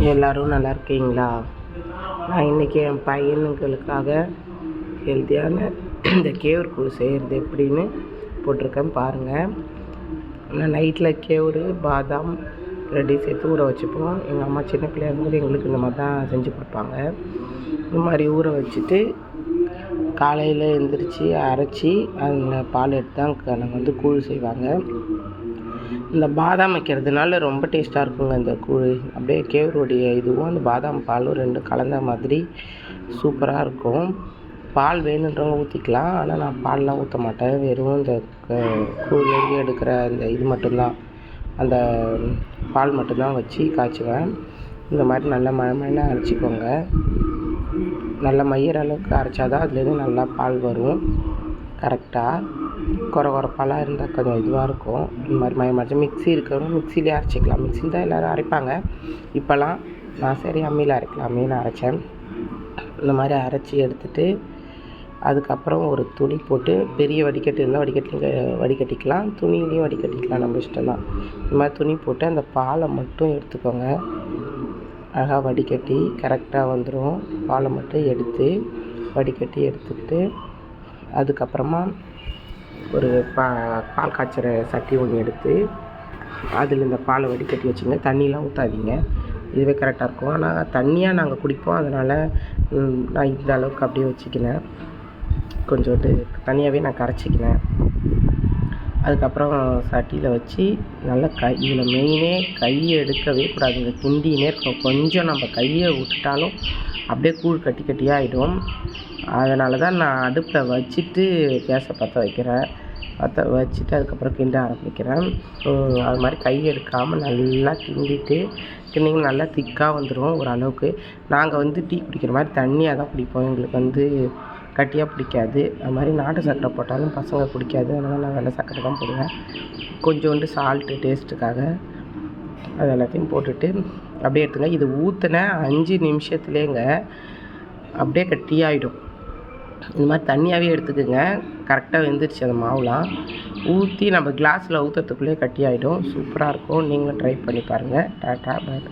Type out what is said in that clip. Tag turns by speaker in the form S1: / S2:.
S1: எல்லோரும் நல்லா இருக்கீங்களா? நான் இன்றைக்கி என் பையனுங்களுக்காக ஹெல்த்தியான இந்த கேவுரு கூழ் செய்கிறது எப்படின்னு போட்டிருக்கேன் பாருங்கள். நான் நைட்டில் கேவுரு பாதாம் ரெடி சேர்த்து ஊற வச்சுப்போம். எங்கள் அம்மா சின்ன பிள்ளையா இருக்கும்போது எங்களுக்கு இந்த மாதிரி தான் செஞ்சு கொடுப்பாங்க. இந்த மாதிரி ஊற வச்சுட்டு காலையில் எழுந்திரிச்சி அரைச்சி அதில் பால் எடுத்து தான் நாங்கள் கூழ் செய்வாங்க. இந்த பாதாம் வைக்கிறதுனால ரொம்ப டேஸ்ட்டாக இருக்குங்க இந்த கூழ். அப்படியே கேவுருடைய இதுவும் அந்த பாதாம் பாலும் ரெண்டும் கலந்த மாதிரி சூப்பராக இருக்கும். பால் வேணுன்றவங்க ஊற்றிக்கலாம், ஆனால் நான் பால்லாம் ஊற்ற மாட்டேன். வெறும் இந்த கூழ்லேருந்து எடுக்கிற அந்த இது மட்டும்தான், அந்த பால் மட்டும்தான் வச்சு காய்ச்சுவேன். இந்த மாதிரி நல்லா மழை அரைச்சிக்கோங்க. நல்லா மையிற அளவுக்கு அரைச்சாதான் அதுலேருந்து நல்லா பால் வரும். கரெக்டாக கொரப்பாலாக இருந்தால் கொஞ்சம் இதுவாக இருக்கும். இந்த மாதிரி மயமாச்சு மிக்ஸி இருக்கிறவங்க மிக்ஸிலே அரைச்சிக்கலாம். மிக்ஸியில் தான் எல்லோரும் அரைப்பாங்க. இப்போலாம் நான் சரி அம்மியில் அரைக்கலாமேன்னு அரைச்சேன். இந்த மாதிரி அரைச்சி எடுத்துகிட்டு அதுக்கப்புறம் ஒரு துணி போட்டு, பெரிய வடிகட்டு இருந்தால் வடிகட்டிக்கலாம், துணியிலையும் வடிகட்டிக்கலாம், நம்ம இஷ்டம் தான். இந்த மாதிரி துணி போட்டு அந்த பாலை மட்டும் எடுத்துக்கோங்க. அழகாக வடிகட்டி கரெக்டாக வந்துடும். பாலை மட்டும் எடுத்து வடிகட்டி எடுத்துக்கிட்டு அதுக்கப்புறமா ஒரு பால் காய்ச்சிற சட்டி ஒன்று எடுத்து அதில் இந்த பாலை வடிகட்டி வச்சுங்க. தண்ணியெலாம் ஊற்றாதீங்க, இதுவே கரெக்டாக இருக்கும். ஆனால் தண்ணியாக நாங்கள் குடிப்போம், அதனால் நான் இந்த அளவுக்கு அப்படியே வச்சுக்கினேன். கொஞ்சோண்டு தனியாகவே நான் கரைச்சிக்கினேன். அதுக்கப்புறம் சட்டியில் வச்சு நல்லா இதில் மெயினே கையை எடுக்கவே கூடாதுங்க, கிண்டினே இருக்கணும். கொஞ்சம் நம்ம கையை விட்டுட்டாலும் அப்படியே கூழ் கட்டி கட்டியாக ஆகிடும். அதனால தான் நான் அடுப்பில் வச்சுட்டு கேஸை பற்ற வைக்கிறேன். வச்சுட்டு அதுக்கப்புறம் கிண்ட ஆரம்பிக்கிறேன். அது மாதிரி கை எடுக்காமல் நல்லா கிண்டிங்கன்னா நல்லா திக்காக வந்துடும் ஓரளவுக்கு. நாங்கள் டீ குடிக்கிற மாதிரி தண்ணியாக தான் குடிப்போம். எங்களுக்கு கட்டியாக பிடிக்காது. அது மாதிரி நாட்டு சர்க்கரை போட்டாலும் பசங்க பிடிக்காது. அதனால் நான் வெள்ளை சர்க்கரை தான் போடுவேன். கொஞ்சோண்டு சால்ட்டு டேஸ்ட்டுக்காக அது எல்லாத்தையும் போட்டுட்டு அப்படியே எடுத்துங்க. இது ஊற்றின 5 நிமிஷத்துலேங்க அப்படியே கட்டியாகிடும். இந்த மாதிரி தண்ணியாகவே எடுத்துக்கோங்க. கரெக்டாக வெந்துருச்சு அந்த மாவுலாம். ஊற்றி நம்ம கிளாஸில் ஊற்றுறதுக்குள்ளே கட்டியாகிடும். சூப்பராக இருக்கும். நீங்களும் ட்ரை பண்ணி பாருங்கள். டாட்டா, பாய்.